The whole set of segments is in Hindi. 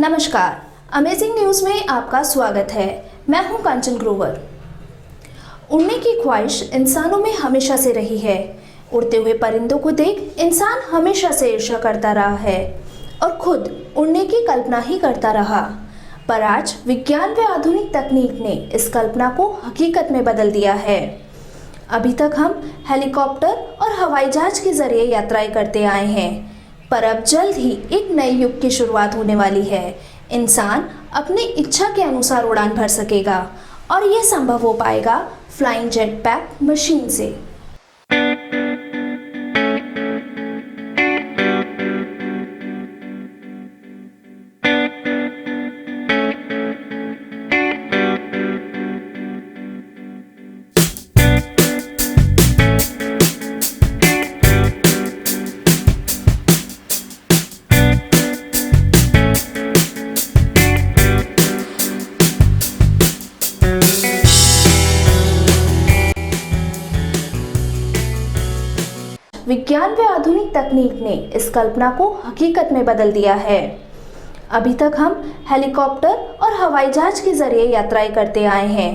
नमस्कार, अमेजिंग न्यूज़ में आपका स्वागत है। मैं हूं कंचन ग्रोवर। उड़ने की ख्वाहिश इंसानों में हमेशा से रही है। उड़ते हुए परिंदों को देख इंसान हमेशा से ईर्ष्या करता रहा है और खुद उड़ने की कल्पना ही करता रहा। पर आज विज्ञान व आधुनिक तकनीक ने इस कल्पना को हकीकत में बदल दिया है। अभी तक हम हेलीकॉप्टर और हवाई जहाज के जरिए यात्राएं करते आए हैं, पर अब जल्द ही एक नए युग की शुरुआत होने वाली है। इंसान अपनी इच्छा के अनुसार उड़ान भर सकेगा और यह संभव हो पाएगा फ्लाइंग जेट पैक मशीन से। विज्ञान व आधुनिक तकनीक ने इस कल्पना को हकीकत में बदल दिया है। अभी तक हम हेलीकॉप्टर और हवाई जहाज के जरिए यात्राएं करते आए हैं,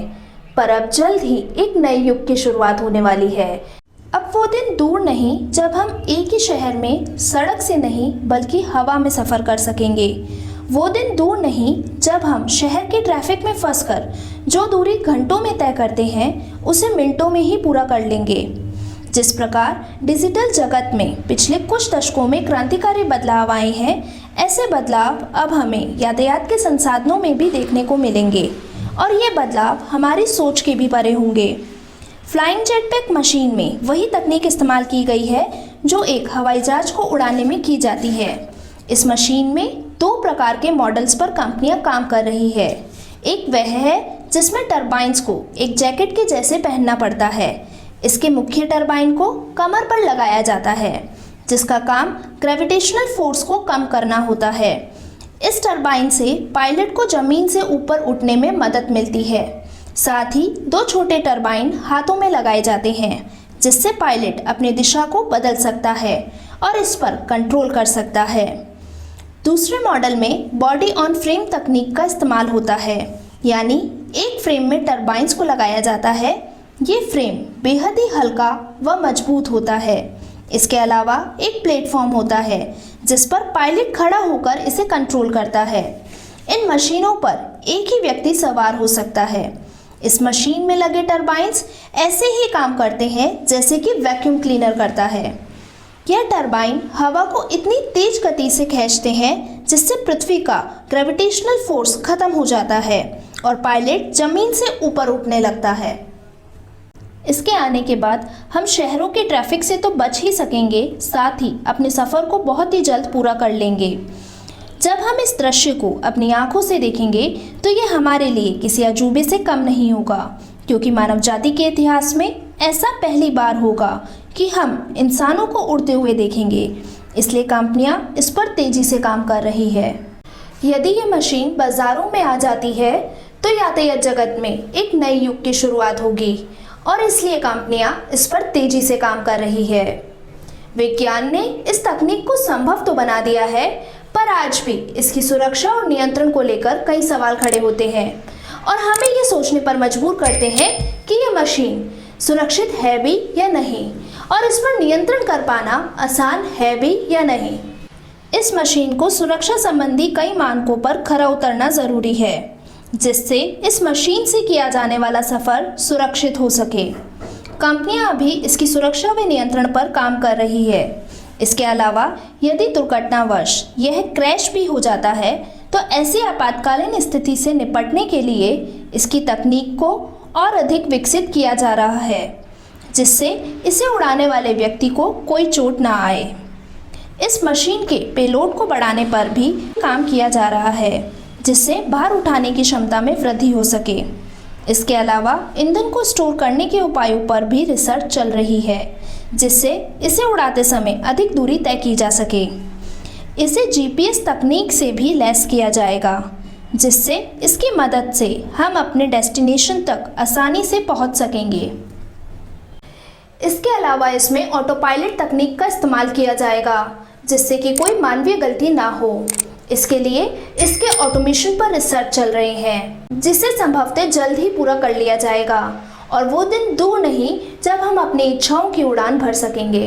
पर अब जल्द ही एक नए युग की शुरुआत होने वाली है। अब वो दिन दूर नहीं जब हम एक ही शहर में सड़क से नहीं बल्कि हवा में सफ़र कर सकेंगे। वो दिन दूर नहीं जब हम शहर के ट्रैफिक में फंसकर जो दूरी घंटों में तय करते हैं उसे मिनटों में ही पूरा कर लेंगे। जिस प्रकार डिजिटल जगत में पिछले कुछ दशकों में क्रांतिकारी बदलाव आए हैं, ऐसे बदलाव अब हमें यातायात के संसाधनों में भी देखने को मिलेंगे और ये बदलाव हमारी सोच के भी परे होंगे। फ्लाइंग जेट पैक मशीन में वही तकनीक इस्तेमाल की गई है जो एक हवाई जहाज को उड़ाने में की जाती है। इस मशीन में दो प्रकार के मॉडल्स पर कंपनियां काम कर रही है। एक वह है जिसमें टरबाइन्स को एक जैकेट के जैसे पहनना पड़ता है। इसके मुख्य टरबाइन को कमर पर लगाया जाता है, जिसका काम ग्रेविटेशनल फोर्स को कम करना होता है। इस टरबाइन से पायलट को जमीन से ऊपर उठने में मदद मिलती है। साथ ही दो छोटे टरबाइन हाथों में लगाए जाते हैं, जिससे पायलट अपनी दिशा को बदल सकता है और इस पर कंट्रोल कर सकता है। दूसरे मॉडल में बॉडी ऑन फ्रेम तकनीक का इस्तेमाल होता है, यानी एक फ्रेम में टरबाइन्स को लगाया जाता है। ये फ्रेम बेहद ही हल्का व मजबूत होता है। इसके अलावा एक प्लेटफॉर्म होता है जिस पर पायलट खड़ा होकर इसे कंट्रोल करता है। इन मशीनों पर एक ही व्यक्ति सवार हो सकता है। इस मशीन में लगे टरबाइन्स ऐसे ही काम करते हैं जैसे कि वैक्यूम क्लीनर करता है। यह टरबाइन हवा को इतनी तेज गति से खींचते हैं जिससे पृथ्वी का ग्रेविटेशनल फोर्स खत्म हो जाता है और पायलट जमीन से ऊपर उठने लगता है। इसके आने के बाद हम शहरों के ट्रैफिक से तो बच ही सकेंगे, साथ ही अपने सफ़र को बहुत ही जल्द पूरा कर लेंगे। जब हम इस दृश्य को अपनी आंखों से देखेंगे तो ये हमारे लिए किसी अजूबे से कम नहीं होगा, क्योंकि मानव जाति के इतिहास में ऐसा पहली बार होगा कि हम इंसानों को उड़ते हुए देखेंगे। इसलिए कंपनियां इस पर तेज़ी से काम कर रही है। यदि ये मशीन बाज़ारों में आ जाती है तो यातायात जगत में एक नए युग की शुरुआत होगी और इसलिए कंपनियां इस पर तेजी से काम कर रही है। विज्ञान ने इस तकनीक को संभव तो बना दिया है, पर आज भी इसकी सुरक्षा और नियंत्रण को लेकर कई सवाल खड़े होते हैं और हमें ये सोचने पर मजबूर करते हैं कि ये मशीन सुरक्षित है भी या नहीं और इस पर नियंत्रण कर पाना आसान है भी या नहीं। इस मशीन को सुरक्षा संबंधी कई मानकों पर खरा उतरना जरूरी है, जिससे इस मशीन से किया जाने वाला सफ़र सुरक्षित हो सके। कंपनियां अभी इसकी सुरक्षा व नियंत्रण पर काम कर रही है। इसके अलावा यदि दुर्घटनावश यह क्रैश भी हो जाता है तो ऐसी आपातकालीन स्थिति से निपटने के लिए इसकी तकनीक को और अधिक विकसित किया जा रहा है, जिससे इसे उड़ाने वाले व्यक्ति को कोई चोट ना आए। इस मशीन के पेलोड को बढ़ाने पर भी काम किया जा रहा है, जिससे भार उठाने की क्षमता में वृद्धि हो सके। इसके अलावा ईंधन को स्टोर करने के उपायों पर भी रिसर्च चल रही है, जिससे इसे उड़ाते समय अधिक दूरी तय की जा सके। इसे जीपीएस तकनीक से भी लैस किया जाएगा, जिससे इसकी मदद से हम अपने डेस्टिनेशन तक आसानी से पहुंच सकेंगे। इसके अलावा इसमें ऑटो पायलट तकनीक का इस्तेमाल किया जाएगा, जिससे कि कोई मानवीय गलती ना हो। इसके लिए इसके ऑटोमेशन पर रिसर्च चल रही है, जिसे संभवतः जल्द ही पूरा कर लिया जाएगा और वो दिन दूर नहीं जब हम अपनी इच्छाओं की उड़ान भर सकेंगे।